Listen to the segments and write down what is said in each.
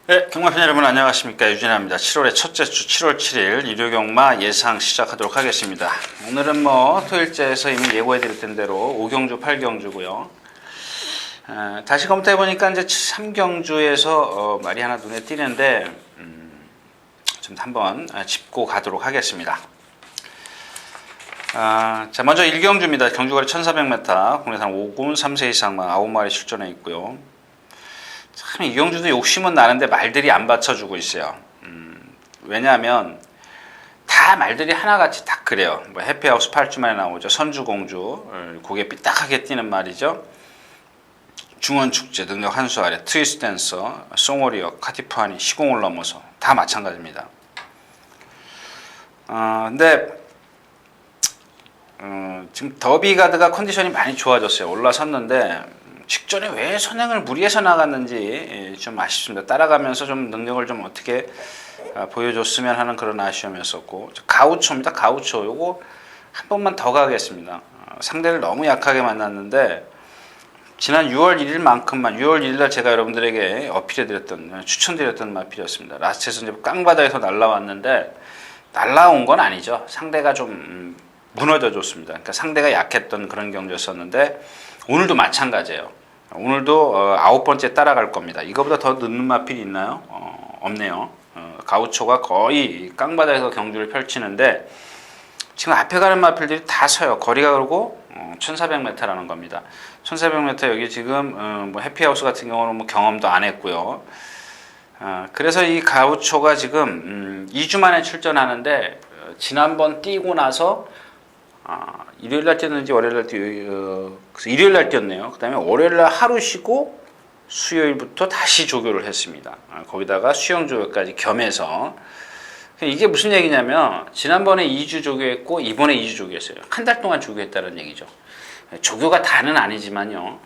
네, 경마팬 여러분 안녕하십니까. 유진아입니다. 7월의 첫째 주 7월 7일 일요경마 예상 시작하도록 하겠습니다. 오늘은 토일째에서 이미 예고해드렸던 대로 5경주 8경주고요. 다시 검토해보니까 이제 3경주에서 말이 하나 눈에 띄는데 좀 한번 짚고 가도록 하겠습니다. 자, 먼저 1경주입니다. 경주거리 1400m, 국내산 5군 3세 이상만 9마리 출전해 있고요. 참 이경주도 욕심은 나는데 말들이 안 받쳐주고 있어요. 왜냐하면 다 말들이 하나같이 다 그래요. 해피하우스 8주 만에 나오죠. 선주공주 고개 삐딱하게 뛰는 말이죠. 중원축제, 능력 한수 아래, 트위스트 댄서, 송오리어, 카티프하니, 시공을 넘어서 다 마찬가지입니다. 근데 지금 더비가드가 컨디션이 많이 좋아졌어요. 올라섰는데 직전에 왜 선행을 무리해서 나갔는지 좀 아쉽습니다. 따라가면서 좀 능력을 좀 어떻게 보여줬으면 하는 그런 아쉬움이었었고, 가우초입니다. 가우초 요거 한 번만 더 가겠습니다. 상대를 너무 약하게 만났는데 지난 6월 1일만큼만 6월 1일날 제가 여러분들에게 어필해드렸던 추천드렸던 마필이었습니다. 라스트에서 이제 깡바닥에서 날라왔는데 날라온 건 아니죠. 상대가 좀 무너져 줬습니다. 그러니까 상대가 약했던 그런 경주였었는데 오늘도 마찬가지예요. 오늘도 9번째 따라갈 겁니다. 이거보다 더 늦는 마필이 있나요? 없네요. 가우초가 거의 깡바닥에서 경주를 펼치는데 지금 앞에 가는 마필들이 다 서요. 거리가 그러고 1400m라는 겁니다. 1400m 여기 지금 해피하우스 같은 경우는 경험도 안 했고요. 그래서 이 가우초가 지금 2주 만에 출전하는데 지난번 뛰고 나서 일요일날 뛰었는지 월요일날 일요일날 뛰었네요. 그 다음에 월요일날 하루 쉬고 수요일부터 다시 조교를 했습니다. 거기다가 수영 조교까지 겸해서. 이게 무슨 얘기냐면 지난번에 2주 조교했고 이번에 2주 조교했어요. 한 달 동안 조교했다는 얘기죠. 조교가 다는 아니지만요.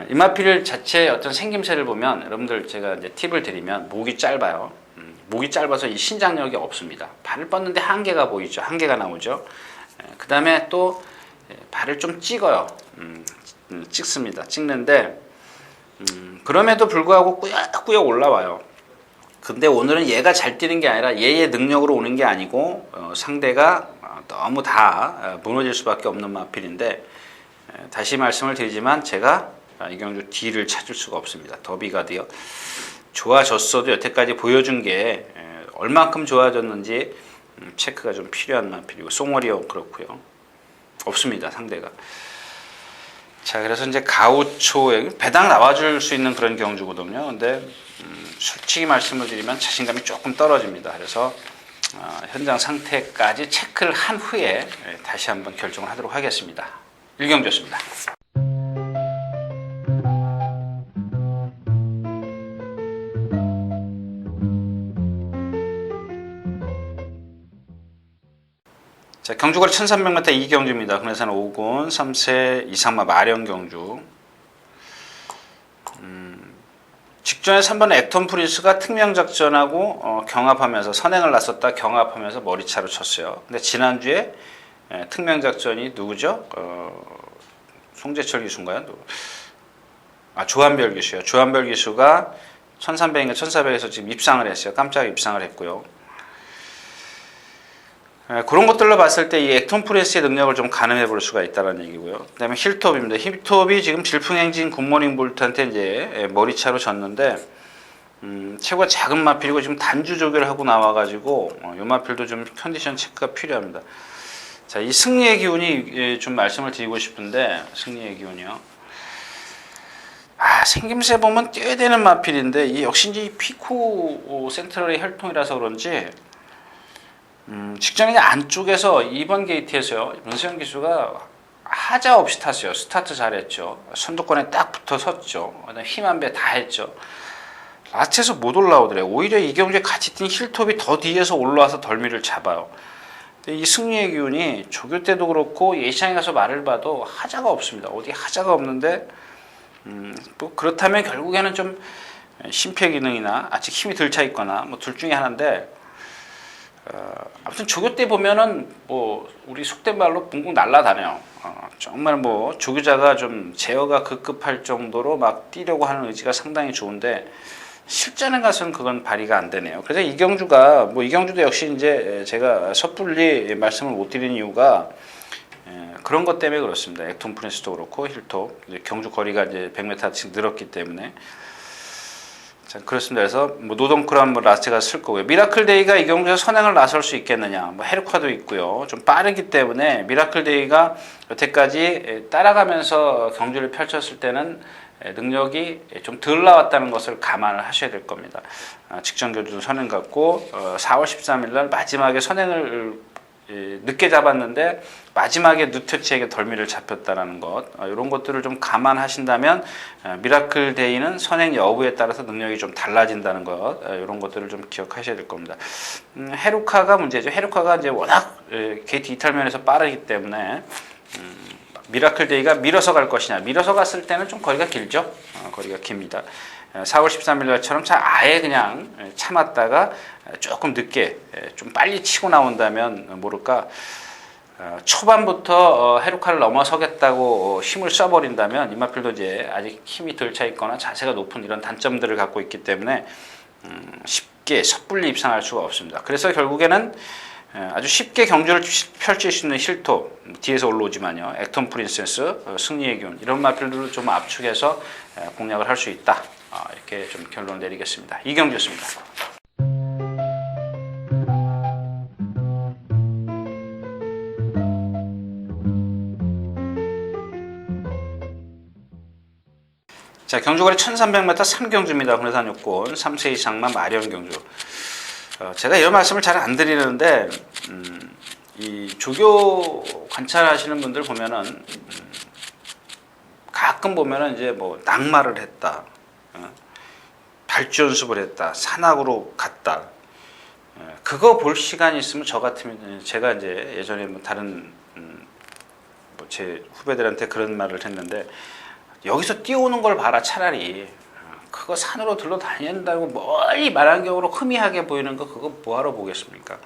이마필 자체 어떤 생김새를 보면 여러분들 제가 이제 팁을 드리면 목이 짧아요. 목이 짧아서 이 신장력이 없습니다. 발을 뻗는데 한계가 보이죠. 한계가 나오죠. 그 다음에 또 발을 좀 찍어요. 찍습니다. 찍는데 그럼에도 불구하고 꾸역꾸역 올라와요. 근데 오늘은 얘가 잘 뛰는 게 아니라 얘의 능력으로 오는 게 아니고 상대가 너무 다 무너질 수밖에 없는 마필인데 다시 말씀을 드리지만 제가 이경주 D를 찾을 수가 없습니다. 더비가드요. 좋아졌어도 여태까지 보여준 게 얼만큼 좋아졌는지 체크가 좀 필요한 마필이고 송오리어 그렇고요. 없습니다. 상대가. 자, 그래서 이제 가우초 배당 나와줄 수 있는 그런 경주거든요. 근데 솔직히 말씀을 드리면 자신감이 조금 떨어집니다. 그래서 현장 상태까지 체크를 한 후에 다시 한번 결정을 하도록 하겠습니다. 1경주였습니다. 자, 경주거리 1300m 2경주입니다. 국내산 5군 3세 이상마 마령경주. 직전에 3번 액톤 프린스가 특명작전하고 경합하면서 선행을 나섰다 경합하면서 머리차로 쳤어요. 근데 지난주에 특명작전이 누구죠? 송재철 기수인가요? 조한별 기수요. 조한별 기수가 1300인가 1400에서 지금 입상을 했어요. 깜짝 입상을 했고요. 그런 것들로 봤을 때 이 액톤 프레스의 능력을 좀 가늠해 볼 수가 있다는 얘기고요. 그 다음에 힐톱입니다. 힐톱이 지금 질풍행진 굿모닝 볼트한테 이제 머리차로 졌는데, 체구가 작은 마필이고 지금 단주 조교를 하고 나와가지고, 이 마필도 좀 컨디션 체크가 필요합니다. 자, 이 승리의 기운이 좀 말씀을 드리고 싶은데, 승리의 기운이요. 생김새 보면 뛰어야 되는 마필인데, 이 역시 이 피코 센트럴의 혈통이라서 그런지, 직전에 안쪽에서 2번 게이트에서요. 문세영 기수가 하자 없이 탔어요. 스타트 잘했죠. 선두권에 딱 붙어 섰죠. 힘 한 배 다 했죠. 라스트에서 못 올라오더래요. 오히려 이경주에 같이 뛴 힐톱이 더 뒤에서 올라와서 덜미를 잡아요. 근데 이 승리의 기운이 조교 때도 그렇고 예시장에 가서 말을 봐도 하자가 없습니다. 어디 하자가 없는데 뭐 그렇다면 결국에는 좀 심폐 기능이나 아직 힘이 덜 차 있거나 뭐 둘 중에 하나인데 아무튼 조교 때 보면은 우리 속된 말로 붕붕 날아다녀요. 정말 조교자가 좀 제어가 급급할 정도로 막 뛰려고 하는 의지가 상당히 좋은데 실전에 가서는 그건 발휘가 안 되네요. 그래서 이경주가 이경주도 역시 이제 제가 섣불리 말씀을 못 드리는 이유가 그런 것 때문에 그렇습니다. 액톤 프린스도 그렇고 힐톱 경주 거리가 이제 100m씩 늘었기 때문에 자, 그렇습니다. 그래서 노동크란 라스트가 쓸 거고요. 미라클데이가 이경주에서 선행을 나설 수 있겠느냐. 헤르카도 있고요. 좀 빠르기 때문에 미라클데이가 여태까지 따라가면서 경주를 펼쳤을 때는 능력이 좀 덜 나왔다는 것을 감안을 하셔야 될 겁니다. 직전 교주도 선행 같고 4월 13일 날 마지막에 선행을 늦게 잡았는데 마지막에 누트치에게 덜미를 잡혔다는 것 이런 것들을 좀 감안하신다면 미라클 데이는 선행 여부에 따라서 능력이 좀 달라진다는 것 이런 것들을 좀 기억하셔야 될 겁니다. 헤루카가 문제죠. 헤루카가 이제 워낙 게이트 이탈면에서 빠르기 때문에 미라클 데이가 밀어서 갈 것이냐. 밀어서 갔을 때는 좀 거리가 길죠. 거리가 깁니다. 4월 13일 날처럼 아예 그냥 참았다가 조금 늦게 좀 빨리 치고 나온다면 모를까 초반부터 헤루카를 넘어서겠다고 힘을 써버린다면 이마필도 이제 아직 힘이 덜 차 있거나 자세가 높은 이런 단점들을 갖고 있기 때문에 쉽게 섣불리 입상할 수가 없습니다. 그래서 결국에는 아주 쉽게 경주를 펼칠 수 있는 힐톱 뒤에서 올라오지만요. 액톤 프린세스, 승리의 균 이런 마필들을 좀 압축해서 공략을 할 수 있다. 이렇게 좀 결론을 내리겠습니다. 이경주였습니다. 자, 경주거리 1300m 3경주입니다. 군내산 요건 3세 이상만 마련 경주. 제가 이런 말씀을 잘 안 드리는데 이 조교 관찰하시는 분들 보면은 가끔 보면은 이제 낙마를 했다, 발주 연습을 했다, 산악으로 갔다. 그거 볼 시간이 있으면 저 같으면 제가 이제 예전에 다른 제 후배들한테 그런 말을 했는데 여기서 뛰어오는 걸 봐라 차라리. 그거 산으로 들러 다닌다고 멀리 말안경으로 흐미하게 보이는 거 그거 뭐하러 보겠습니까?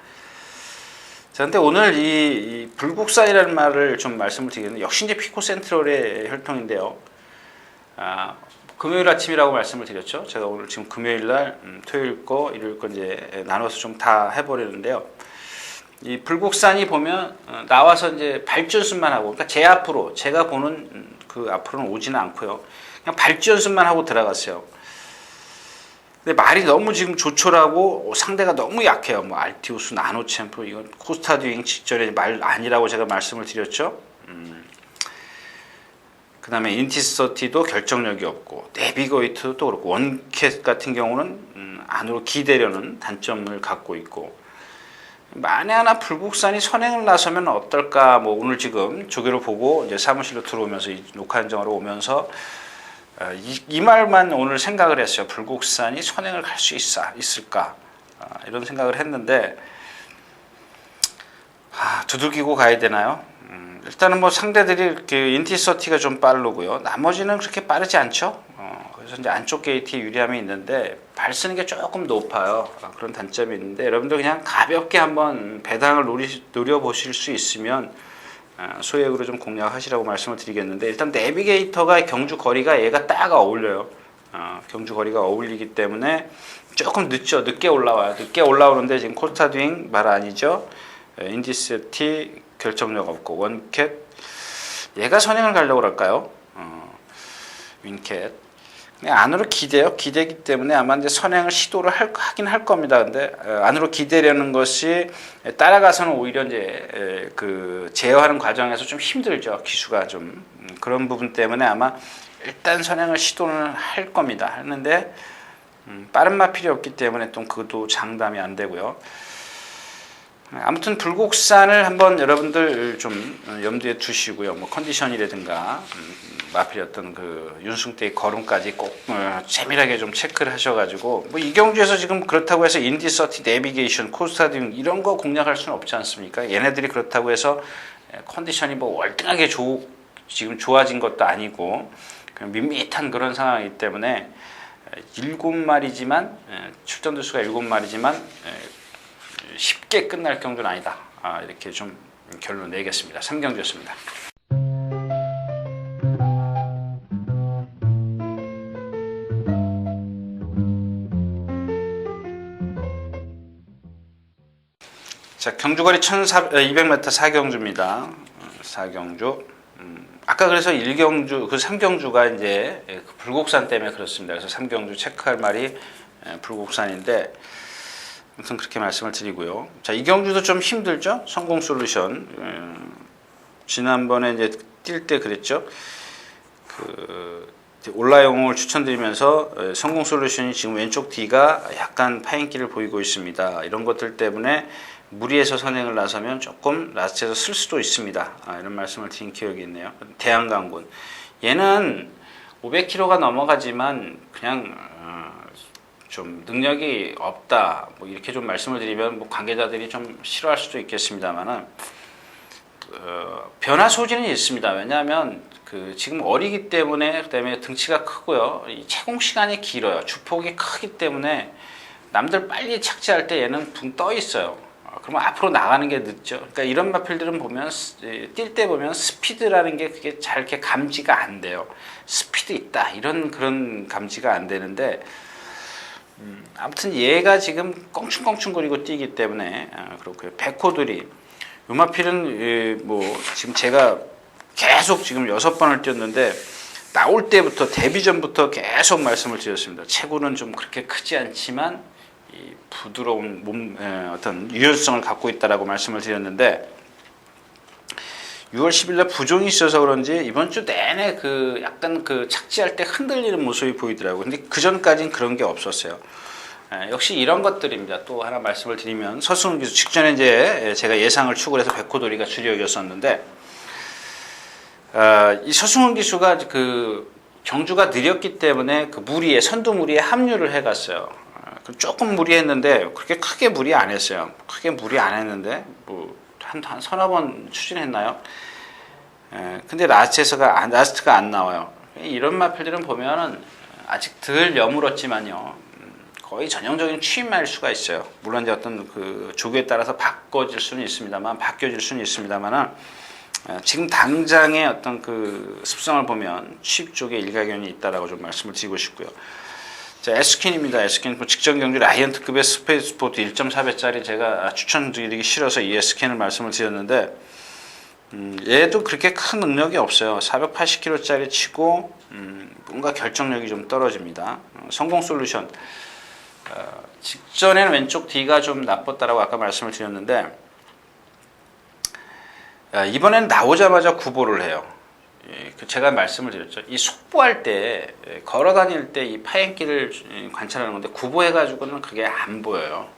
자, 근데 오늘 이 불국산이라는 말을 좀 말씀을 드리겠는데 역시 이제 피코 센트럴의 혈통인데요. 금요일 아침이라고 말씀을 드렸죠. 제가 오늘 지금 금요일 날 토요일 거 일요일 거 이제 나눠서 좀 다 해버리는데요. 이 불국산이 보면 나와서 이제 발주 연습만 하고, 그러니까 제 앞으로 제가 보는 그 앞으로는 오지는 않고요. 그냥 발주 연습만 하고 들어갔어요. 근데 말이 너무 지금 조촐하고 상대가 너무 약해요. 알티우스, 나노챔프, 이건 코스타듀잉 직전에 말 아니라고 제가 말씀을 드렸죠. 그 다음에 인티서티도 결정력이 없고, 내비게이트도 그렇고, 원캣 같은 경우는 안으로 기대려는 단점을 갖고 있고, 만에 하나 불국산이 선행을 나서면 어떨까. 오늘 지금 조교를 보고 이제 사무실로 들어오면서 이 녹화 현장으로 오면서 이 말만 오늘 생각을 했어요. 불국산이 선행을 갈 수 있을까 이런 생각을 했는데 두들기고 가야 되나요? 일단은 상대들이 인티서티가 좀 빠르고요. 나머지는 그렇게 빠르지 않죠. 그래서 이제 안쪽 게이트에 유리함이 있는데 발 쓰는 게 조금 높아요. 그런 단점이 있는데 여러분들 그냥 가볍게 한번 배당을 노려보실 수 있으면 소액으로 좀 공략하시라고 말씀을 드리겠는데 일단 내비게이터가 경주 거리가 얘가 딱 어울려요. 경주 거리가 어울리기 때문에 조금 늦죠. 늦게 올라와요. 늦게 올라오는데 지금 코스타듀잉 말 아니죠. 인디세티 결정력 없고 원캣 얘가 선행을 가려고 할까요? 윈캣 안으로 기대요. 기대기 때문에 아마 이제 선행을 시도를 하긴 할 겁니다. 근데 안으로 기대려는 것이 따라가서는 오히려 이제 제어하는 과정에서 좀 힘들죠. 기수가 좀 그런 부분 때문에 아마 일단 선행을 시도는 할 겁니다. 하는데 빠른 마필이 없기 때문에 또 그것도 장담이 안 되고요. 아무튼 불국산을 한번 여러분들 좀 염두에 두시고요. 컨디션이라든가 마필이었던 윤승태의 걸음까지 꼭 세밀하게 좀 체크를 하셔가지고 이경주에서 지금 그렇다고 해서 인디서티, 내비게이션, 코스타듀잉 이런 거 공략할 수는 없지 않습니까? 얘네들이 그렇다고 해서 컨디션이 월등하게 지금 좋아진 것도 아니고 그냥 밋밋한 그런 상황이기 때문에 7마리지만 출전 두수가 7마리지만 쉽게 끝날 경주는 아니다. 이렇게 좀 결론 내겠습니다. 3경주였습니다. 자, 경주거리 200m 사경주입니다. 사경주. 아까 그래서 1경주, 그 3경주가 이제 그 불곡산 때문에 그렇습니다. 그래서 3경주 체크할 말이 불곡산인데, 아무튼 그렇게 말씀을 드리고요. 자, 2경주도 좀 힘들죠? 성공 솔루션. 지난번에 이제 뛸 때 그랬죠? 올라영을 추천드리면서 성공 솔루션이 지금 왼쪽 D가 약간 파인기를 보이고 있습니다. 이런 것들 때문에 무리해서 선행을 나서면 조금 라스트에서 쓸 수도 있습니다. 이런 말씀을 드린 기억이 있네요. 대한강군. 얘는 500km가 넘어가지만 그냥 좀 능력이 없다. 뭐 이렇게 좀 말씀을 드리면 뭐 관계자들이 좀 싫어할 수도 있겠습니다만은 변화 소지는 있습니다. 왜냐하면 지금 어리기 때문에 그다음에 등치가 크고요. 이 채공 시간이 길어요. 주폭이 크기 때문에 남들 빨리 착지할 때 얘는 붕 떠 있어요. 그러면 앞으로 나가는 게 늦죠. 그러니까 이런 마필들은 보면 뛸 때 보면 스피드라는 게 그게 잘 이렇게 감지가 안 돼요. 스피드 있다 이런 그런 감지가 안 되는데 아무튼 얘가 지금 껑충껑충거리고 뛰기 때문에 그렇고요. 백호들이 요 마필은 뭐 지금 제가 계속 지금 6번을 뛰었는데 나올 때부터 데뷔 전부터 계속 말씀을 드렸습니다. 체구는 좀 그렇게 크지 않지만 이 부드러운 몸 어떤 유연성을 갖고 있다라고 말씀을 드렸는데 6월 10일 날 부종이 있어서 그런지 이번 주 내내 약간 착지할 때 흔들리는 모습이 보이더라고요. 근데 그 전까지는 그런 게 없었어요. 역시 이런 것들입니다. 또 하나 말씀을 드리면 서승훈 기수 직전에 이제 제가 예상을 추구해서 백호돌이가 주력이었었는데 이 서승훈 기수가 경주가 느렸기 때문에 무리에 선두 무리에 합류를 해갔어요. 조금 무리했는데 그렇게 크게 무리 안 했어요. 크게 무리 안 했는데 뭐 한 서너 번 추진했나요? 근데 라스트가 안 나와요. 이런 마필들은 보면은 아직 덜 여물었지만요. 거의 전형적인 취임마일 수가 있어요. 물론 이제 어떤 조교에 따라서 바뀌어질 수는 있습니다만은 지금 당장의 어떤 습성을 보면 취입 쪽에 일가견이 있다라고 좀 말씀을 드리고 싶고요. 자, 에스킨입니다. 에스킨 직전 경주 라이언트급의 스페이스포트 1.4배짜리 제가 추천드리기 싫어서 이 에스킨을 말씀을 드렸는데 얘도 그렇게 큰 능력이 없어요. 480kg짜리 치고 뭔가 결정력이 좀 떨어집니다. 성공 솔루션 직전에는 왼쪽 D가 좀 나빴다라고 아까 말씀을 드렸는데 이번엔 나오자마자 구보를 해요. 제가 말씀을 드렸죠. 이 속보할 때 걸어 다닐 때 이 파행길을 관찰하는 건데 구보해가지고는 그게 안 보여요.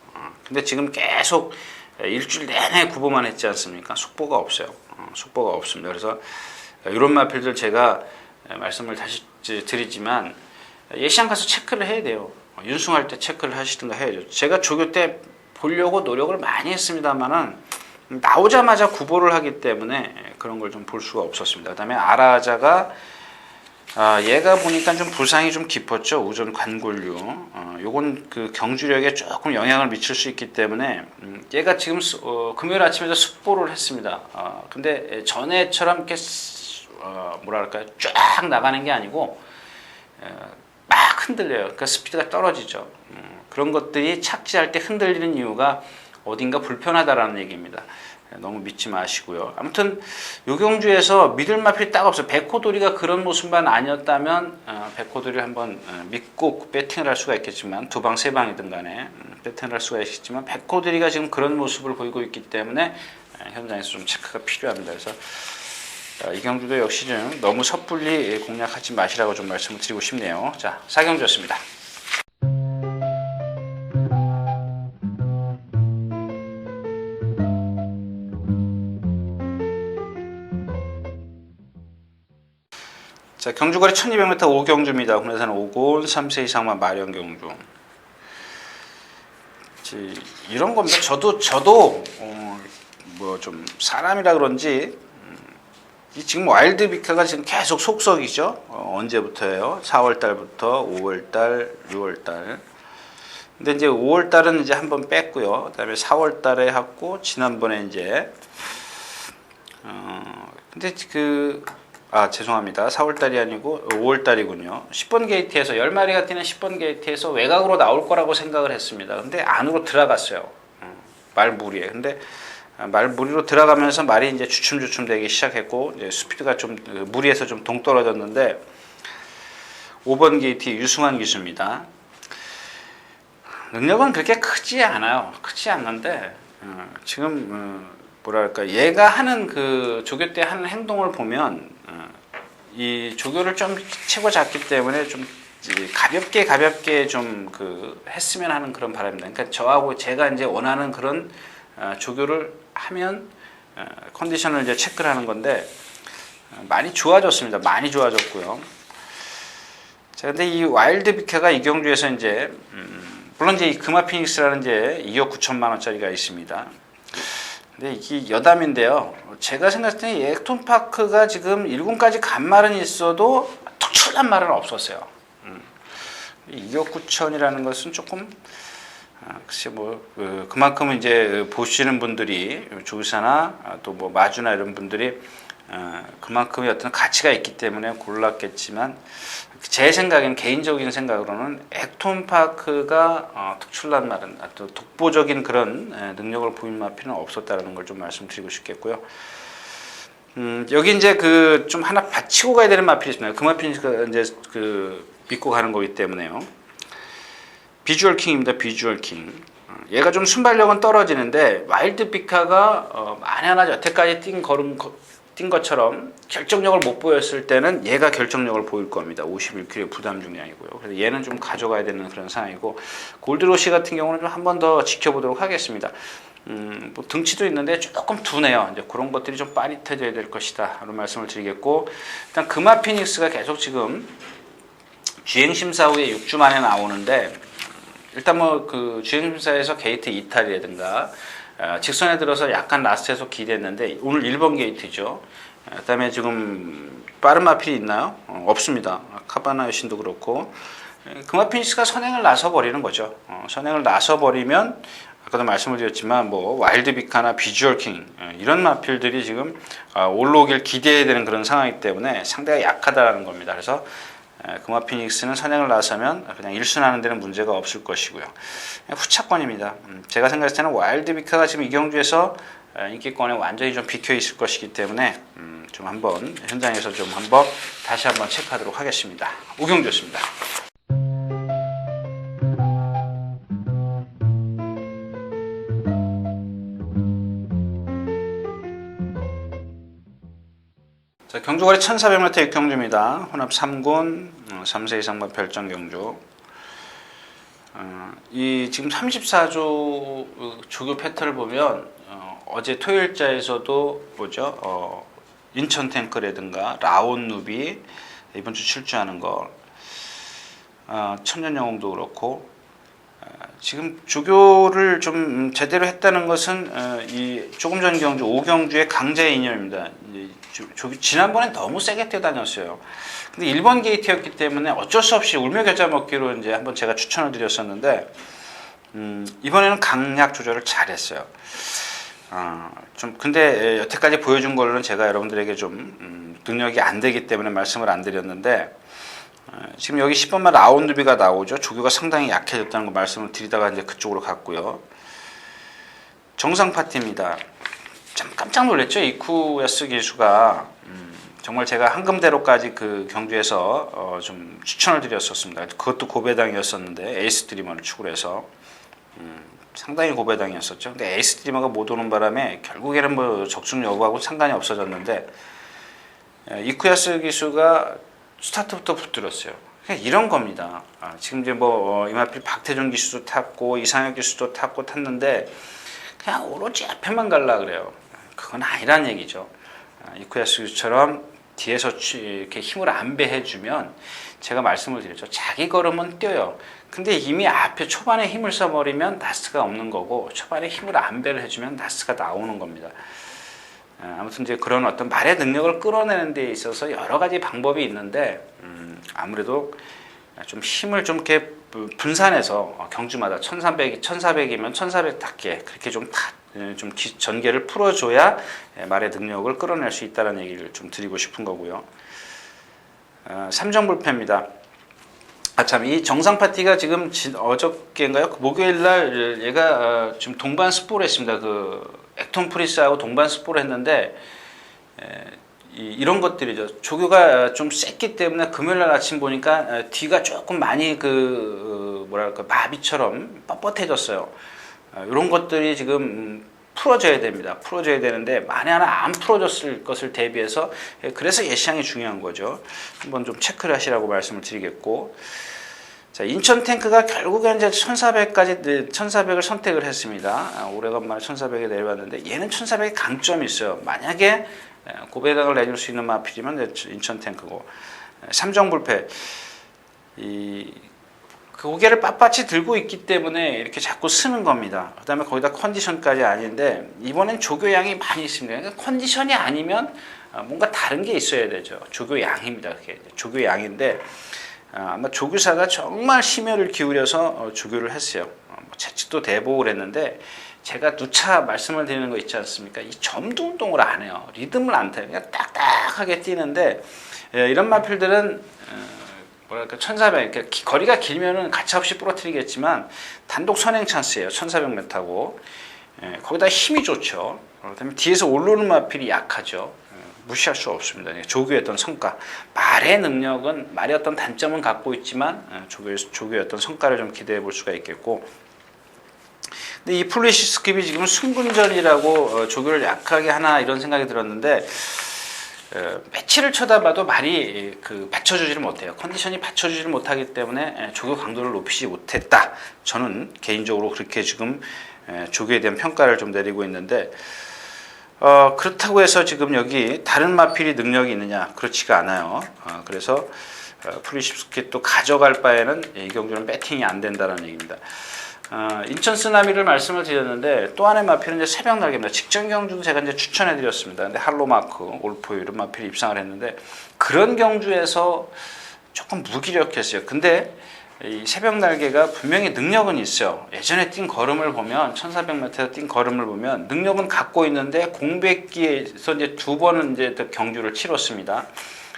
근데 지금 계속 일주일 내내 구보만 했지 않습니까? 속보가 없어요. 속보가 없습니다. 그래서 이런 마필들 제가 말씀을 다시 드리지만 예시장 가서 체크를 해야 돼요. 윤승할 때 체크를 하시든가 해야죠. 제가 조교 때 보려고 노력을 많이 했습니다만은 나오자마자 구보를 하기 때문에 그런 걸 좀 볼 수가 없었습니다. 그 다음에 아라자가 얘가 보니까 좀 부상이 좀 깊었죠. 우전 관골류. 요건 경주력에 조금 영향을 미칠 수 있기 때문에 얘가 지금 금요일 아침에도 습보를 했습니다. 근데 전에처럼 이렇게 뭐랄까요, 쫙 나가는 게 아니고 막 흔들려요. 그러니까 스피드가 떨어지죠. 그런 것들이 착지할 때 흔들리는 이유가 어딘가 불편하다라는 얘기입니다. 너무 믿지 마시고요. 아무튼 요경주에서 믿을 마필이 딱 없어요. 백호돌이가 그런 모습만 아니었다면 백호돌이를 한번 믿고 배팅을 할 수가 있겠지만 두 방 세 방이든 간에 배팅을 할 수가 있겠지만 백호돌이가 지금 그런 모습을 보이고 있기 때문에 현장에서 좀 체크가 필요합니다. 그래서 이 경주도 역시 좀 너무 섣불리 공략하지 마시라고 좀 말씀을 드리고 싶네요. 자, 사경주였습니다. 자, 경주거리 1200m 5경주입니다. 국내산 5곤 3세 이상만 마련 경주. 이런 겁니다. 저도 뭐 좀 사람이라 그런지 지금 와일드 비카가 지금 계속 속석이죠. 언제부터예요? 4월 달부터 5월 달, 6월 달. 근데 이제 5월 달은 이제 한번 뺐고요. 그다음에 4월 달에 했고 지난번에 이제 근데 죄송합니다. 4월달이 아니고 5월달이군요. 10번 게이트에서 10마리가 뛰는 10번 게이트에서 외곽으로 나올 거라고 생각을 했습니다. 근데 안으로 들어갔어요. 말무리에. 근데 말무리로 들어가면서 말이 이제 주춤주춤 되기 시작했고 이제 스피드가 좀 무리에서 좀 동떨어졌는데 5번 게이트 유승환 기수입니다. 능력은 그렇게 크지 않아요. 크지 않는데 지금 뭐랄까 얘가 하는 그 조교 때 하는 행동을 보면 이 조교를 좀 치고 잡기 때문에 좀 가볍게 좀 그 했으면 하는 그런 바람입니다. 그러니까 저하고 제가 이제 원하는 그런 조교를 하면 컨디션을 이제 체크를 하는 건데 많이 좋아졌습니다. 많이 좋아졌고요. 자, 근데 이 와일드 비카가 이경주에서 이제 물론 이제 이 금화 피닉스라는 이제 2억 9천만 원짜리가 있습니다. 근데 이게 여담인데요. 제가 생각할 때는 액톤 파크가 지금 1군까지 간 말은 있어도 특출난 말은 없었어요. 2억 9천이라는 것은 조금 글쎄 뭐 그만큼 이제 보시는 분들이 조교사나 또 뭐 마주나 이런 분들이 그만큼의 어떤 가치가 있기 때문에 골랐겠지만 제 생각엔 개인적인 생각으로는 액톤 파크가 특출난 말은 또 독보적인 그런 능력을 보인 마필은 없었다는 걸 좀 말씀드리고 싶겠고요. 여기 이제 그 좀 하나 받치고 가야 되는 마필이 있습니다. 그 마필이 이제 그 믿고 가는 거기 때문에요. 비주얼 킹입니다. 비주얼 킹. 얘가 좀 순발력은 떨어지는데 와일드 비카가 만에 하나 여태까지 뛴 것처럼 결정력을 못 보였을 때는 얘가 결정력을 보일 겁니다. 51kg 부담 중량이고요. 그래서 얘는 좀 가져가야 되는 그런 상황이고 골드로시 같은 경우는 좀 한 번 더 지켜보도록 하겠습니다. 뭐 등치도 있는데 조금 둔해요. 이제 그런 것들이 좀 빠릿해져야 될 것이다. 라는 말씀을 드리겠고 일단 금화 피닉스가 계속 지금 주행심사 후에 6주 만에 나오는데 일단 뭐 그 주행심사에서 게이트 이탈이라든가 직선에 들어서 약간 라스트에서 기대했는데 오늘 1번 게이트죠. 그다음에 지금 빠른 마필이 있나요? 없습니다. 카바나 여신도 그렇고 금화 피닉스가 선행을 나서 버리는 거죠. 선행을 나서 버리면 아까도 말씀을 드렸지만 뭐 와일드 비카나 비주얼 킹 이런 마필들이 지금 올라오길 기대해야 되는 그런 상황이기 때문에 상대가 약하다는 겁니다. 그래서 금화 피닉스는 선행을 나서면 그냥 1순하는 데는 문제가 없을 것이고요. 후차권입니다. 제가 생각했을 때는 와일드 비카가 지금 이경주에서 인기권에 완전히 좀 비켜 있을 것이기 때문에 좀 한번 현장에서 좀 한번 다시 한번 체크하도록 하겠습니다. 우경주였습니다. 자, 경주거리 1400m 육경주입니다. 혼합 3군 3세 이상만 별정 경주. 이 지금 34조 조교 패턴을 보면 어제 토요일자에서도 뭐죠? 인천 탱크라든가 라온 누비 이번 주 출주하는 거 천년 영웅도 그렇고 지금 조교를 좀 제대로 했다는 것은 이 조금 전 경주 5경주의 강제 이념입니다. 지난번에 너무 세게 뛰어다녔어요. 근데 1번 게이트였기 때문에 어쩔 수 없이 울며 겨자 먹기로 이제 한번 제가 추천을 드렸었는데 이번에는 강약 조절을 잘했어요. 좀 근데 여태까지 보여준 걸로는 제가 여러분들에게 좀 능력이 안 되기 때문에 말씀을 안 드렸는데 지금 여기 10번만 라운드비가 나오죠. 조교가 상당히 약해졌다는 거 말씀을 드리다가 이제 그쪽으로 갔고요. 정상 파티입니다. 참 깜짝 놀랐죠. 이쿠야스 기수가 정말 제가 한금대로까지 그 경주에서 좀 추천을 드렸었습니다. 그것도 고배당이었었는데 에이스 드리머를 축으로 해서 상당히 고배당이었었죠. 근데 에이스 드리머가 못 오는 바람에 결국에는 뭐 적중 여부하고 상관이 없어졌는데 이쿠야스 기수가 스타트부터 붙들었어요. 그냥 이런 겁니다. 지금 이제 뭐 이마필 박태준 기수도 탔고 이상혁 기수도 탔는데 그냥 오로지 앞에만 갈라 그래요. 그건 아니란 얘기죠. 이쿠야스 기수처럼 뒤에서 이렇게 힘을 안배해주면 제가 말씀을 드렸죠. 자기 걸음은 뛰어요. 근데 이미 앞에 초반에 힘을 써버리면 나스가 없는 거고 초반에 힘을 안배를 해주면 나스가 나오는 겁니다. 아무튼 이제 그런 어떤 말의 능력을 끌어내는 데 있어서 여러 가지 방법이 있는데 아무래도 좀 힘을 좀 이렇게 분산해서 경주마다 1400이면 1400답게 그렇게 좀 전개를 풀어줘야 말의 능력을 끌어낼 수 있다는 얘기를 좀 드리고 싶은 거고요. 삼정불패입니다. 참, 이 정상 파티가 지금 어저께인가요? 목요일 날 얘가 지금 동반 스포를 했습니다. 그 액톤 프리스하고 동반 스포를 했는데 이런 것들이죠. 조교가 좀 셌기 때문에 금요일 날 아침 보니까 뒤가 조금 많이 뭐랄까 마비처럼 뻣뻣해졌어요. 이런 것들이 지금 풀어져야 됩니다. 풀어져야 되는데 만에 하나 안 풀어졌을 것을 대비해서 그래서 예시량이 중요한 거죠. 한번 좀 체크를 하시라고 말씀을 드리겠고, 자, 인천 탱크가 결국엔 이제 1400을 선택을 했습니다. 오래간만에 1400에 내려왔는데 얘는 1400의 강점이 있어요. 만약에 고배당을 내줄 수 있는 마필이면 인천 탱크고, 삼정불패 그 고개를 빳빳이 들고 있기 때문에 이렇게 자꾸 쓰는 겁니다. 그 다음에 거기다 컨디션까지 아닌데 이번엔 조교양이 많이 있습니다. 그러니까 컨디션이 아니면 뭔가 다른 게 있어야 되죠. 조교양입니다. 그게 조교양인데 아마 조교사가 정말 심혈을 기울여서 조교를 했어요. 채찍도 대보를 했는데 제가 누차 말씀을 드리는 거 있지 않습니까? 이 점도 운동을 안 해요. 리듬을 안 타요. 그냥 딱딱하게 뛰는데 이런 마필들은 뭐랄까 1400 거리가 길면은 가차없이 부러뜨리겠지만 단독 선행 찬스예요. 1400m고 거기다 힘이 좋죠. 그다음에 뒤에서 올라오는 마필이 약하죠. 무시할 수 없습니다. 조교의 어떤 성과, 말의 능력은 말의 어떤 단점은 갖고 있지만 조교의 어떤 성과를 좀 기대해 볼 수가 있겠고, 근데 이 플리시 스킵이 지금 승분전이라고 조교를 약하게 하나 이런 생각이 들었는데 매치를 쳐다봐도 말이 받쳐주지를 못해요. 컨디션이 받쳐주지를 못하기 때문에 조교 강도를 높이지 못했다. 저는 개인적으로 그렇게 지금 조교에 대한 평가를 좀 내리고 있는데, 그렇다고 해서 지금 여기 다른 마필이 능력이 있느냐? 그렇지가 않아요. 그래서 프리십스킷도 가져갈 바에는 이 경주는 배팅이 안 된다는 얘기입니다. 인천 쓰나미를 말씀을 드렸는데 또 하나의 마필은 이제 새벽 날개입니다. 직전 경주도 제가 이제 추천해 드렸습니다. 근데 할로마크, 올포 이런 마필이 입상을 했는데 그런 경주에서 조금 무기력했어요. 근데 이 새벽 날개가 분명히 능력은 있어요. 예전에 뛴 걸음을 보면 1400m에서 뛴 걸음을 보면 능력은 갖고 있는데 공백기에서 이제 두 번은 이제 경주를 치렀습니다.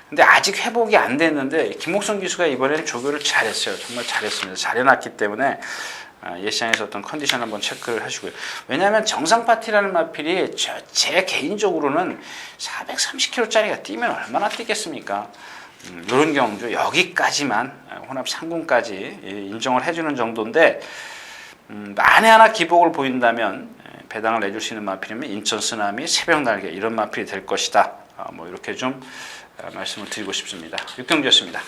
근데 아직 회복이 안 됐는데 김옥성 기수가 이번에는 조교를 잘했어요. 정말 잘했습니다. 잘해놨기 때문에 예시장에서 어떤 컨디션 한번 체크를 하시고요. 왜냐하면 정상 파티라는 마필이 제 개인적으로는 430km짜리가 뛰면 얼마나 뛰겠습니까? 이런 경주 여기까지만 혼합 3군까지 인정을 해주는 정도인데 만에 하나 기복을 보인다면 배당을 내줄 수 있는 마필이면 인천 쓰나미, 새벽 날개 이런 마필이 될 것이다. 뭐 이렇게 좀 말씀을 드리고 싶습니다. 육경주였습니다.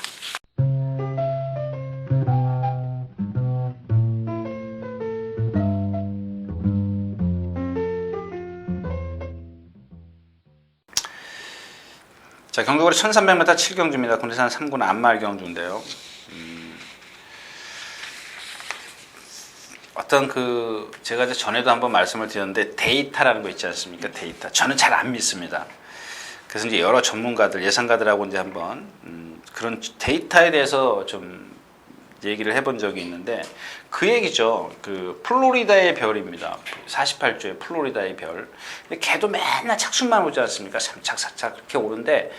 자, 경주거리 1300m 7경주입니다. 군대산 3군 안말 경주인데요. 어떤 제가 이제 전에도 한번 말씀을 드렸는데 데이터라는 거 있지 않습니까? 데이터. 저는 잘 안 믿습니다. 그래서 이제 여러 전문가들, 예상가들하고 이제 한번 그런 데이터에 대해서 좀 얘기를 해본 적이 있는데 그 얘기죠. 플로리다의 별입니다. 48조의 플로리다의 별. 근데 걔도 맨날 착순만 오지 않습니까? 살짝 이렇게 오는데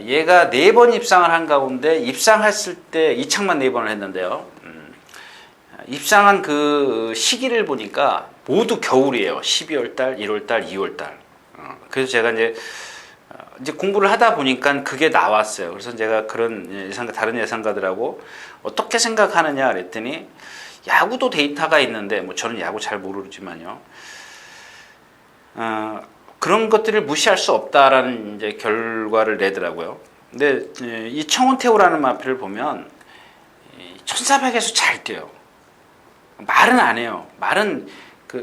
얘가 4번 입상을 한 가운데 입상했을 때 이착만 4번을 했는데요. 입상한 그 시기를 보니까 모두 겨울이에요. 12월달, 1월달, 2월달. 그래서 제가 이제 공부를 하다 보니까 그게 나왔어요. 그래서 제가 그런 다른 예상가들하고 어떻게 생각하느냐 그랬더니 야구도 데이터가 있는데 뭐 저는 야구 잘 모르지만요. 그런 것들을 무시할 수 없다라는 이제 결과를 내더라고요. 근데 이 청운태우라는 마필을 보면 1400에서 잘 뛰어요. 말은 안 해요. 말은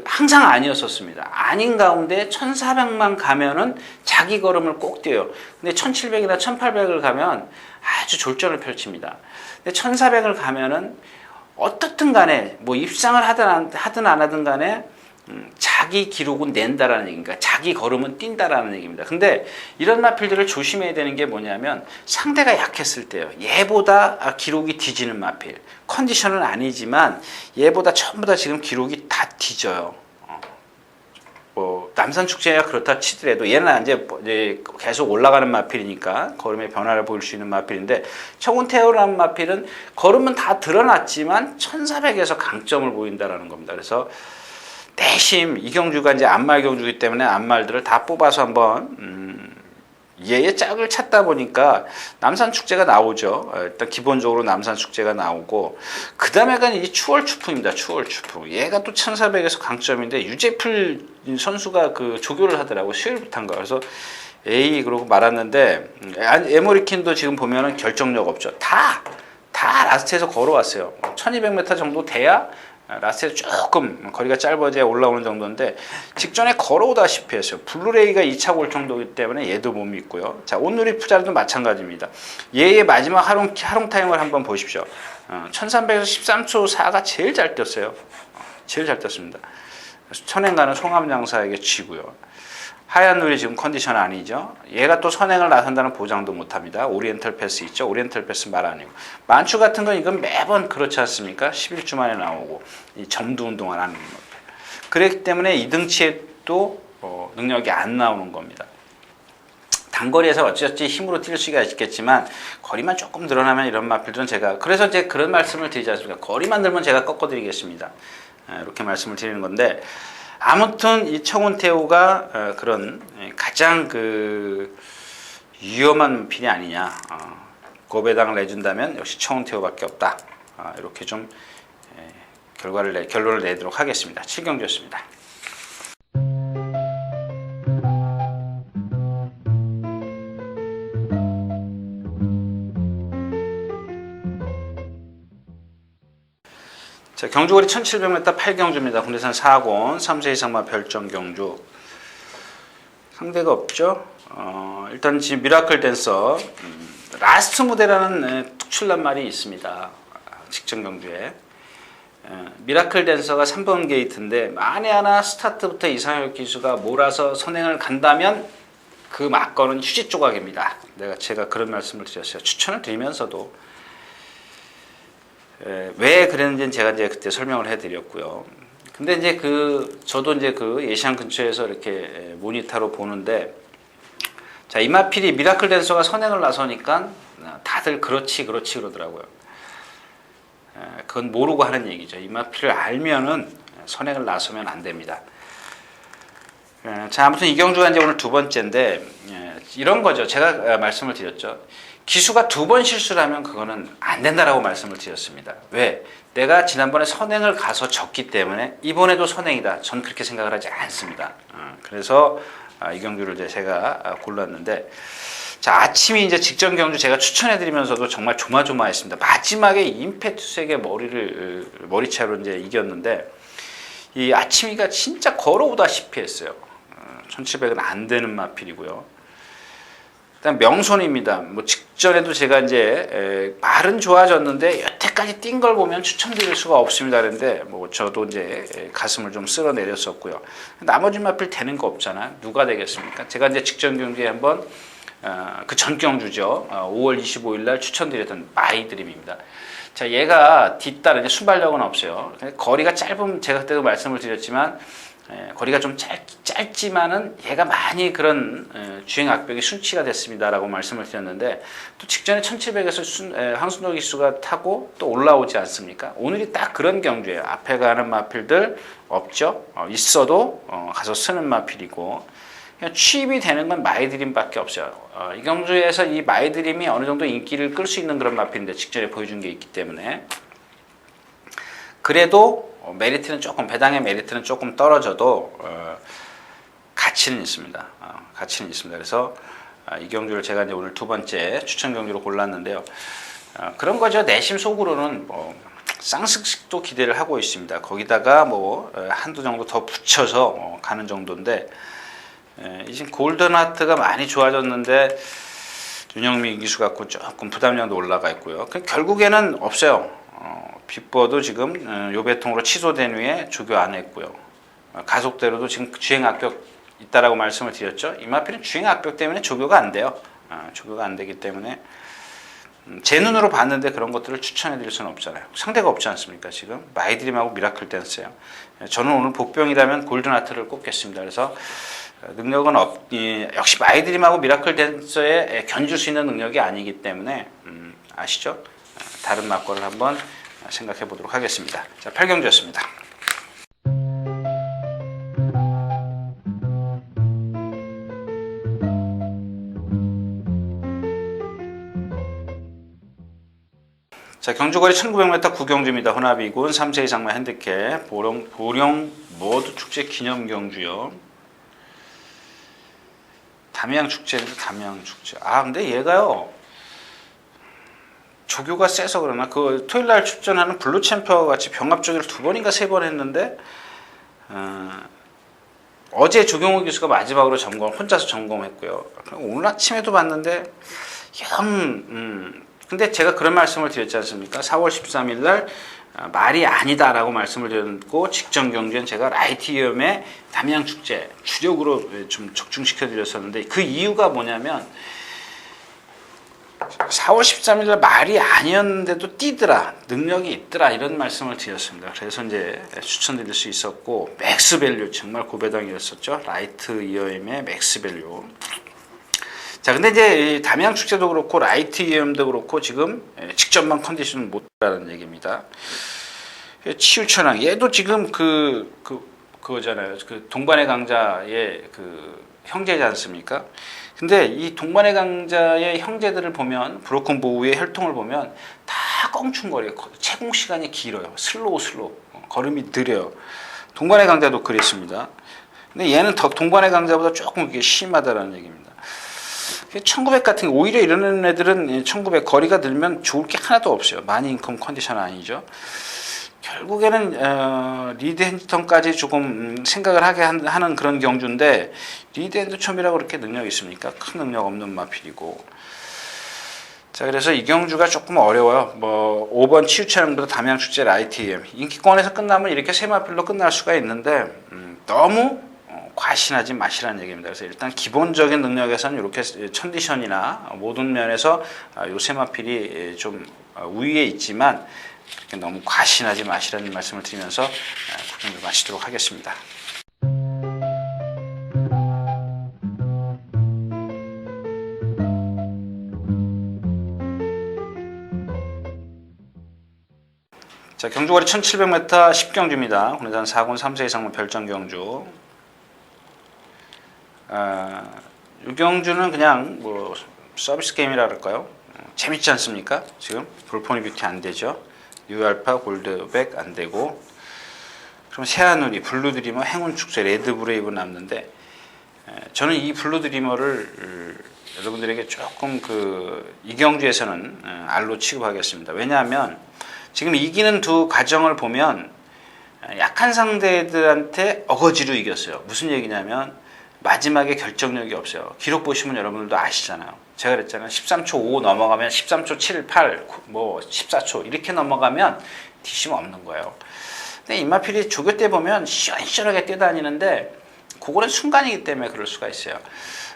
항상 아니었었습니다. 아닌 가운데 1400만 가면은 자기 걸음을 꼭 뛰어요. 근데 1700이나 1800을 가면 아주 졸전을 펼칩니다. 근데 1400을 가면은 어떻든 간에 뭐 입상을 하든 안 하든 간에 자기 기록은 낸다라는 얘기입니다. 자기 걸음은 뛴다라는 얘기입니다. 근데 이런 마필들을 조심해야 되는 게 뭐냐면 상대가 약했을 때요. 얘보다 기록이 뒤지는 마필. 컨디션은 아니지만 얘보다 전부 다 지금 기록이 다 뒤져요. 뭐 남산 축제가 그렇다 치더라도 얘는 이제 계속 올라가는 마필이니까 걸음의 변화를 보일 수 있는 마필인데 청운태우라는 마필은 걸음은 다 드러났지만 1400에서 강점을 보인다라는 겁니다. 그래서 내심 이경주가 이제 안말 경주이기 때문에 안말들을 다 뽑아서 한번 얘의 짝을 찾다 보니까 남산 축제가 나오죠. 일단 기본적으로 남산 축제가 나오고 그 다음에가 이 추월 추풍입니다. 추월 추풍. 얘가 또 1400에서 강점인데 유재필 선수가 그 조교를 하더라고. 수요일부터 한 거. 그래서 에이 그러고 말았는데 에모리킨도 지금 보면은 결정력 없죠. 다 라스트에서 걸어왔어요. 1200m 정도 돼야 라스트에서 조금 거리가 짧아져야 올라오는 정도인데 직전에 걸어오다시피 했어요. 블루레이가 2차 올 정도이기 때문에 얘도 못 믿고요. 자, 온누리 푸자도 마찬가지입니다. 얘의 마지막 하롱 타임을 한번 보십시오. 1300에서 13초 4가 제일 잘 뛰었어요. 제일 잘 뛰었습니다. 선행 가는 송암장사에게 지고요. 하얀 누리 지금 컨디션 아니죠. 얘가 또 선행을 나선다는 보장도 못합니다. 오리엔탈 패스 있죠. 오리엔탈 패스 말 아니고 만추 같은 건 이건 매번 그렇지 않습니까? 11주 만에 나오고 이 점두 운동을 하는 겁니다. 그렇기 때문에 이등치에도 능력이 안 나오는 겁니다. 단거리에서 어찌어찌 힘으로 뛸 수가 있겠지만 거리만 조금 늘어나면 이런 마필들은 제가 그래서 이제 그런 말씀을 드리지 않습니까? 거리만 늘면 제가 꺾어드리겠습니다. 이렇게 말씀을 드리는 건데. 아무튼 이 청운태우가 그런 가장 그 위험한 필이 아니냐 고배당을 내준다면 역시 청운태우밖에 없다. 이렇게 좀 결론을 내도록 하겠습니다. 7경주였습니다. 자, 경주거리 1700m 8경주입니다. 군대산 4권 3세 이상마 별정 경주. 상대가 없죠. 일단 지금 미라클 댄서 라스트 무대라는 특출난 말이 있습니다. 직전 경주에 미라클 댄서가 3번 게이트인데 만에 하나 스타트부터 이상혁 기수가 몰아서 선행을 간다면 그 막건은 휴지 조각입니다. 제가 그런 말씀을 드렸어요. 추천을 드리면서도 왜 그랬는지는 제가 이제 그때 설명을 해드렸고요. 근데 이제 저도 이제 그 예시장 근처에서 이렇게 모니터로 보는데, 자, 이마필이 미라클 댄서가 선행을 나서니까 다들 그렇지 그러더라고요. 그건 모르고 하는 얘기죠. 이마필을 알면은 선행을 나서면 안 됩니다. 자, 아무튼 이경주가 이제 오늘 두 번째인데, 이런 거죠. 제가 말씀을 드렸죠. 기수가 두 번 실수를 하면 그거는 안 된다라고 말씀을 드렸습니다. 왜? 내가 지난번에 선행을 가서 졌기 때문에 이번에도 선행이다. 전 그렇게 생각을 하지 않습니다. 그래서 이 경주를 이제 제가 골랐는데, 자, 아침이 이제 직전 경주 제가 추천해드리면서도 정말 조마조마했습니다. 마지막에 임페투스에게 머리차로 이제 이겼는데, 이 아침이가 진짜 걸어오다시피 했어요. 1700은 안 되는 마필이고요. 일단 명손입니다. 뭐 직전에도 제가 이제 말은 좋아졌는데 여태까지 뛴 걸 보면 추천드릴 수가 없습니다. 그런데 뭐 저도 이제 가슴을 좀 쓸어내렸었고요. 나머지 마필 되는 거 없잖아요. 누가 되겠습니까? 제가 이제 직전 경기에 한번 그 전 경주죠. 5월 25일 날 추천드렸던 마이드림입니다. 자, 얘가 뒤따라 이제 순발력은 없어요. 거리가 짧으면 제가 그때도 말씀을 드렸지만 거리가 좀 짧지만은 얘가 많이 그런 주행 악벽이 순치가 됐습니다라고 말씀을 드렸는데 또 직전에 1700에서 황순도 기수가 타고 또 올라오지 않습니까? 오늘이 딱 그런 경주예요. 앞에 가는 마필들 없죠. 있어도 가서 쓰는 마필이고 그냥 취입이 되는 건 마이드림밖에 없어요. 이 경주에서 이 마이드림이 어느 정도 인기를 끌 수 있는 그런 마필인데 직전에 보여준 게 있기 때문에 그래도 메리트는 조금 배당의 메리트는 조금 떨어져도 가치는 있습니다. 가치는 있습니다. 그래서 이 경주를 제가 이제 오늘 두 번째 추천 경주로 골랐는데요. 그런 거죠. 내심 속으로는 뭐 쌍승식도 기대를 하고 있습니다. 거기다가 뭐 한두 정도 더 붙여서 가는 정도인데 이제 골든하트가 많이 좋아졌는데 윤영민 기수 갖고 조금 부담량도 올라가 있고요. 결국에는 없어요. 빅버도 지금 요배통으로 취소된 후에 조교 안 했고요. 가속대로도 지금 주행 악벽 있다라고 말씀을 드렸죠. 이마필은 주행 악벽 때문에 조교가 안 돼요. 조교가 안 되기 때문에 제 눈으로 봤는데 그런 것들을 추천해 드릴 수는 없잖아요. 상대가 없지 않습니까? 지금 마이드림하고 미라클 댄스예요. 저는 오늘 복병이라면 골든하트를 꼽겠습니다. 그래서 능력은 역시 마이드림하고 미라클 댄서에 견줄 수 있는 능력이 아니기 때문에 아시죠? 다른 막걸을 한번 생각해 보도록 하겠습니다. 자, 8경주였습니다. 자, 경주거리 1900m 구경주입니다. 혼합이군 3세 이상만 핸디캡 보령 머드 축제 기념 경주요. 담양 축제인데 담양 축제. 근데 얘가요. 조교가 세서 그러나 그 토요일 날 출전하는 블루 챔피언과 같이 병합조교를 2번인가 3번 했는데 어제 조경호 교수가 마지막으로 혼자서 점검했고요. 오늘 아침에도 봤는데 근데 제가 그런 말씀을 드렸지 않습니까? 4월 13일 날 말이 아니다라고 말씀을 드렸고 직전 경주엔 제가 라이트이엄의 담양축제 주력으로 좀 적중시켜 드렸었는데 그 이유가 뭐냐면 4월 13일 날 말이 아니었는데도 뛰더라, 능력이 있더라 이런 말씀을 드렸습니다. 그래서 이제 추천드릴 수 있었고 맥스밸류 정말 고배당이었었죠. 라이트이엄의 맥스밸류. 자, 근데 이제 담양 축제도 그렇고 라이트이엄도 그렇고 지금 직전만 컨디션을 못 따라는 얘기입니다. 치유천왕 얘도 지금 그거잖아요. 그 동반의 강자의 그 형제지 않습니까? 근데 이 동반의 강자의 형제들을 보면 브로큰 보우의 혈통을 보면 다 껑충거려요. 채공 시간이 길어요. 슬로우 걸음이 느려요. 동반의 강자도 그랬습니다. 근데 얘는 더 동반의 강자보다 조금 이게 심하다라는 얘기입니다. 1900 같은 게 오히려 이런 애들은 1900 거리가 늘면 좋을 게 하나도 없어요. 많이 인컴 컨디션 아니죠. 결국에는 리드 핸드턴까지 조금 생각을 하게 하는 그런 경주인데 리드 핸드톰이라고 그렇게 능력이 있습니까? 큰 능력 없는 마필이고. 자, 그래서 이 경주가 조금 어려워요. 5번 치유차량보다 담양축제 라이트이엄 인기권에서 끝나면 이렇게 세 마필로 끝날 수가 있는데 너무 과신하지 마시라는 얘기입니다. 그래서 일단 기본적인 능력에서는 이렇게 컨디션이나 모든 면에서 요 세 마필이 좀 우위에 있지만 그렇게 너무 과신하지 마시라는 말씀을 드리면서 구경을 마치도록 하겠습니다. 자, 경주거리 1700m 10경주입니다. 군내산 4군 3세 이상만 별정 경주. 이 경주는 그냥 서비스 게임이라 그럴까요? 재밌지 않습니까? 지금 볼포니 뷰티 안 되죠. 뉴알파 골드백 안 되고 그럼 새하늘이 블루드리머 행운축제 레드브레이브 남는데 저는 이 블루드리머를 여러분들에게 조금 이 경주에서는 알로 취급하겠습니다. 왜냐하면 지금 이기는 두 과정을 보면 약한 상대들한테 어거지로 이겼어요. 무슨 얘기냐면 마지막에 결정력이 없어요. 기록 보시면 여러분들도 아시잖아요. 제가 그랬잖아요. 13초 5 넘어가면 13초 7, 8, 14초 이렇게 넘어가면 뒷심 없는 거예요. 근데 임마필이 조교 때 보면 시원시원하게 뛰어다니는데 그거는 순간이기 때문에 그럴 수가 있어요.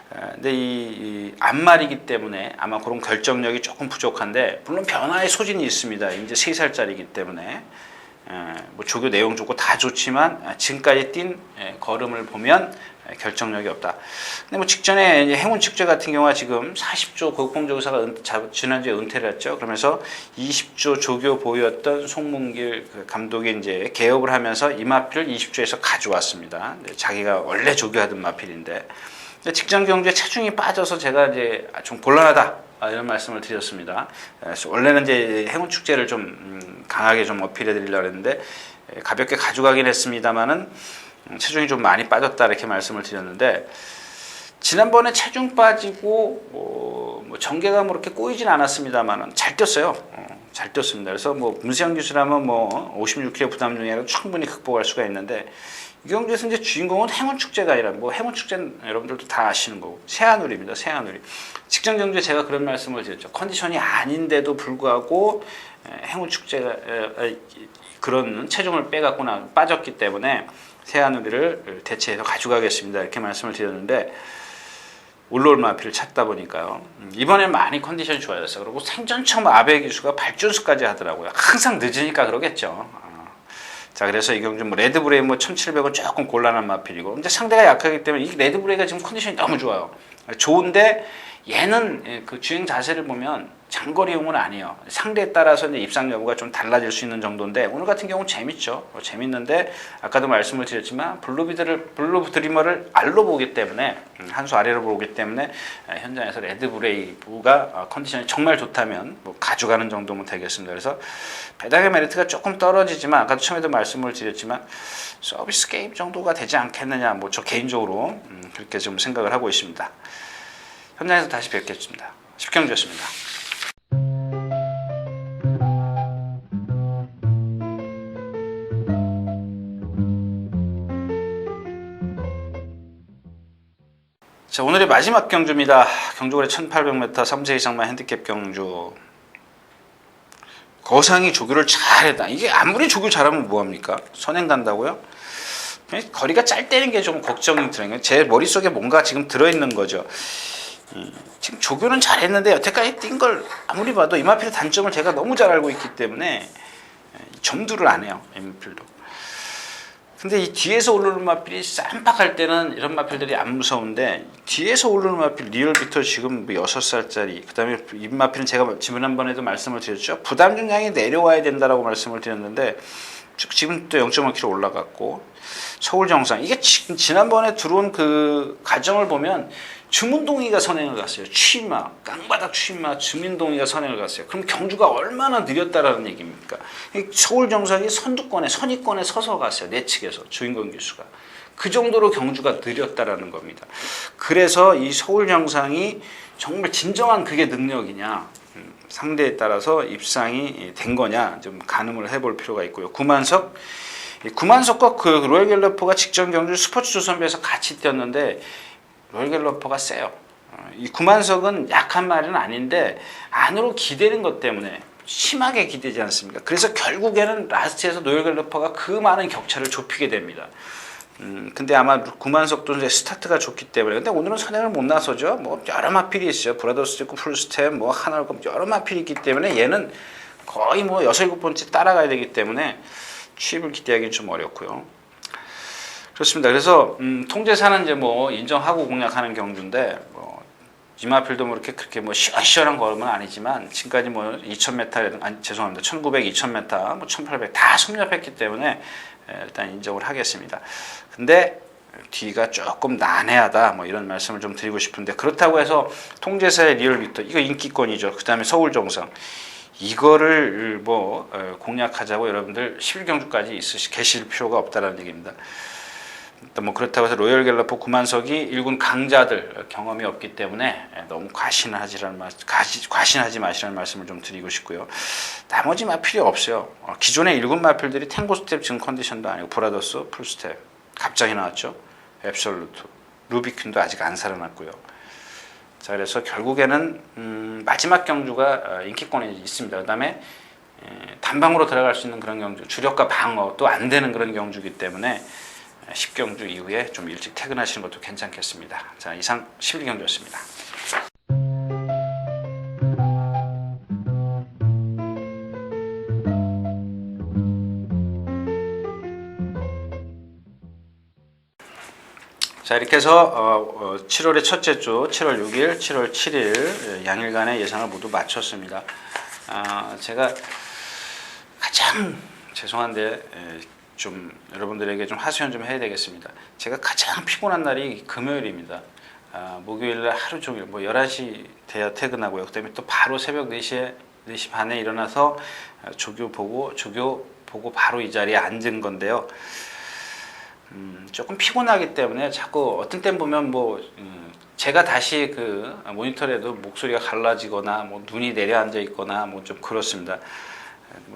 근데 이 앞말이기 때문에 아마 그런 결정력이 조금 부족한데 물론 변화의 소진이 있습니다. 이제 3살짜리이기 때문에 조교 내용 좋고 다 좋지만 지금까지 뛴 걸음을 보면 결정력이 없다. 근데 직전에 행운 축제 같은 경우가 지금 40조 고급공조사가 지난주에 은퇴를 했죠. 그러면서 20조 조교 보유였던 송문길 감독이 이제 개업을 하면서 이 마필을 20조에서 가져왔습니다. 자기가 원래 조교하던 마필인데 직전 경주에 체중이 빠져서 제가 이제 좀 곤란하다 이런 말씀을 드렸습니다. 원래는 이제 행운 축제를 좀 강하게 좀 어필해 드리려고 했는데 가볍게 가져가긴 했습니다만은 체중이 좀 많이 빠졌다 이렇게 말씀을 드렸는데 지난번에 체중 빠지고 전개가 그렇게 꼬이진 않았습니다만은 잘 뛰었어요. 잘 뛰었습니다. 그래서 문세영 기수라면 56kg 부담 중이라도 충분히 극복할 수가 있는데 이 경주에서 이제 주인공은 행운 축제가 아니라 행운 축제는 여러분들도 다 아시는 거고 새하늘입니다. 새하늘이 직전 경주에 제가 그런 말씀을 드렸죠. 컨디션이 아닌데도 불구하고 행운 축제가 그런 체중을 빼갖고 빠졌기 때문에 새하늘이를 대체해서 가져가겠습니다. 이렇게 말씀을 드렸는데 올라올 마필을 찾다 보니까요. 이번엔 많이 컨디션이 좋아졌어요. 그리고 생전 처음 아베 기수가 발준수까지 하더라고요. 항상 늦으니까 그러겠죠. 자, 그래서 이 경주 뭐 레드브레이 뭐 1700은 조금 곤란한 마필이고, 근데 상대가 약하기 때문에 이 레드브레이가 지금 컨디션이 너무 좋아요. 좋은데 얘는 그 주행 자세를 보면 장거리용은 아니에요. 상대에 따라서 이제 입상 여부가 좀 달라질 수 있는 정도인데, 오늘 같은 경우는 재밌죠. 재밌는데 아까도 말씀을 드렸지만 블루 드리머를 알로 보기 때문에, 한 수 아래로 보기 때문에 현장에서 레드브레이브가 컨디션이 정말 좋다면 뭐 가져가는 정도면 되겠습니다. 그래서 배당의 메리트가 조금 떨어지지만, 아까도 처음에도 말씀을 드렸지만 서비스 게임 정도가 되지 않겠느냐, 뭐 저 개인적으로 그렇게 좀 생각을 하고 있습니다. 현장에서 다시 뵙겠습니다. 10경주였습니다. 자, 오늘의 마지막 경주입니다. 경주거리 1800m 3세 이상만 핸디캡 경주. 거상이 조교를 잘했다. 이게 아무리 조교 잘하면 뭐합니까? 선행 간다고요? 거리가 짧다는 게 좀 걱정이 들어요. 제 머릿속에 뭔가 지금 들어있는 거죠. 지금 조교는 잘했는데 여태까지 뛴 걸 아무리 봐도 이마필의 단점을 제가 너무 잘 알고 있기 때문에 점두를 안 해요. 이마필도. 근데 이 뒤에서 오르는 마필이 쌈박할 때는 이런 마필들이 안 무서운데, 뒤에서 오르는 마필 리얼비터 지금 6살짜리, 그 다음에 이 마필은 제가 지난번에도 말씀을 드렸죠. 부담 중량이 내려와야 된다라고 말씀을 드렸는데 지금 또 0.5kg 올라갔고, 서울 정상, 이게 지난번에 들어온 그 과정을 보면 주문동이가 선행을 갔어요. 취마, 깡바닥 취마, 주민동이가 선행을 갔어요. 그럼 경주가 얼마나 느렸다라는 얘기입니까? 서울 정상이 선두권에 서서 갔어요. 내측에서 주인공 기수가. 그 정도로 경주가 느렸다라는 겁니다. 그래서 이 서울 정상이 정말 진정한 그게 능력이냐, 상대에 따라서 입상이 된 거냐 좀 가늠을 해볼 필요가 있고요. 구만석과 그 로열 갤러퍼가 직전 경주 스포츠 조선배에서 같이 뛰었는데 로열 갤러퍼가 세요. 이 구만석은 약한 말은 아닌데 안으로 기대는 것 때문에 심하게 기대지 않습니까? 그래서 결국에는 라스트에서 로열 갤러퍼가 그 많은 격차를 좁히게 됩니다. 근데 아마 구만석도 이제 스타트가 좋기 때문에, 근데 오늘은 선행을 못 나서죠. 뭐 여러 마필이 있어요. 브라더스 있고 풀스텝, 뭐 하나고 여러 마필이 있기 때문에 얘는 거의 뭐 6, 7번째 따라가야 되기 때문에 취입을 기대하기는 좀 어렵고요. 그렇습니다. 그래서 통제사는 이제 뭐 인정하고 공략하는 경주인데, 뭐 이마필도 뭐 그렇게 뭐 시원시원한 걸음은 아니지만 지금까지 뭐 2000m, 아니 죄송합니다, 1900, 2000m, 뭐 1800 다 섭렵했기 때문에 일단 인정을 하겠습니다. 근데 뒤가 조금 난해하다, 뭐 이런 말씀을 좀 드리고 싶은데, 그렇다고 해서 통제사의 리얼비터 이거 인기권이죠. 그 다음에 서울 정상, 이거를 뭐 공략하자고 여러분들 11경주까지 계실 필요가 없다라는 얘기입니다. 뭐 그렇다고 해서 로열 갤러퍼 구만석이 1군 강자들 경험이 없기 때문에 너무 과신하지 마시라는 말씀을 좀 드리고 싶고요. 나머지 마필이 없어요. 기존의 1군 마필들이 탱고 스텝 지금 컨디션도 아니고 브라더스 풀스텝 갑자기 나왔죠. 앱솔루트, 루비퀸도 아직 안 살아났고요. 자, 그래서 결국에는 마지막 경주가 인기권에 있습니다. 그 다음에 단방으로 들어갈 수 있는 그런 경주, 주력과 방어도 안 되는 그런 경주이기 때문에 10경주 이후에 좀 일찍 퇴근하시는 것도 괜찮겠습니다. 자, 이상 11경주였습니다. 자, 이렇게 해서 7월의 첫째 주, 7월 6일, 7월 7일 양일간의 예상을 모두 마쳤습니다. 제가 가장 죄송한데 좀 여러분들에게 좀 하소연 좀 해야 되겠습니다. 제가 가장 피곤한 날이 금요일입니다. 목요일날 하루 종일 뭐 11시 돼야 퇴근하고요. 그 다음에 또 바로 새벽 4시 반에 일어나서 조교 보고 바로 이 자리에 앉은 건데요. 조금 피곤하기 때문에 자꾸 어떤 땐 보면 뭐 제가 다시 그 모니터에도 목소리가 갈라지거나 뭐 눈이 내려앉아 있거나 뭐 좀 그렇습니다.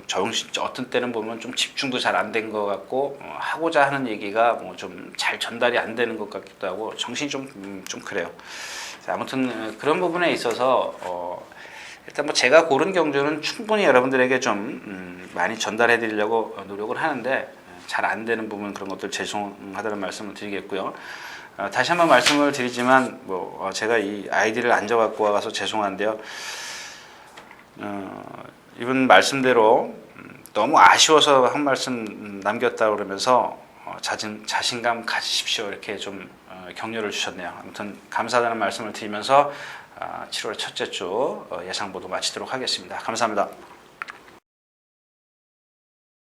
정신, 어떤 때는 보면 좀 집중도 잘 안 된 것 같고 하고자 하는 얘기가 뭐 좀 잘 전달이 안 되는 것 같기도 하고 정신이 좀 그래요. 아무튼 그런 부분에 있어서 일단 뭐 제가 고른 경주는 충분히 여러분들에게 좀 많이 전달해 드리려고 노력을 하는데 잘 안 되는 부분, 그런 것들 죄송하다는 말씀을 드리겠고요. 다시 한번 말씀을 드리지만 제가 이 아이디를 안 적어갖고 와서 죄송한데요. 이분 말씀대로 너무 아쉬워서 한 말씀 남겼다 그러면서 자신감 가지십시오 이렇게 좀 격려를 주셨네요. 아무튼 감사하다는 말씀을 드리면서 7월 첫째 주 예상보도 마치도록 하겠습니다. 감사합니다.